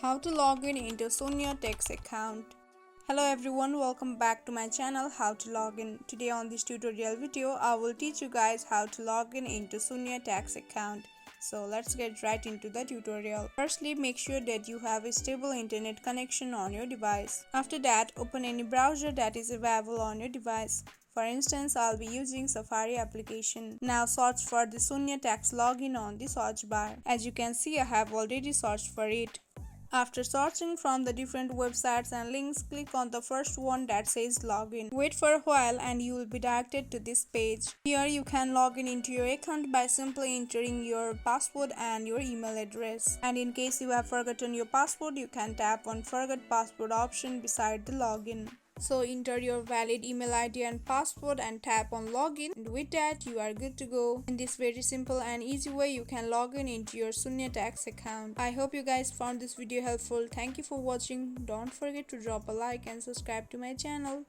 How to log in into Shoonya Tax account. Hello everyone, welcome back to my channel How to Log In. Today on this tutorial video, I will teach you guys how to log in into Shoonya Tax account. So let's get right into the tutorial. Firstly, make sure that you have a stable internet connection on your device. After that, open any browser that is available on your device. For instance, I'll be using Safari application. Now search for the Shoonya Tax login on the search bar. As you can see, I have already searched for it. After searching from the different websites and links, click on the first one that says login. Wait for a while and you will be directed to this page. Here you can log in into your account by simply entering your password and your email address. And in case you have forgotten your password, you can tap on forget password option beside the login. So enter your valid email ID and password and tap on login, and with that you are good to go. In this very simple and easy way you can log in into your Shoonya Tax account. I hope you guys found this video helpful. Thank you for watching. Don't forget to drop a like and subscribe to my channel.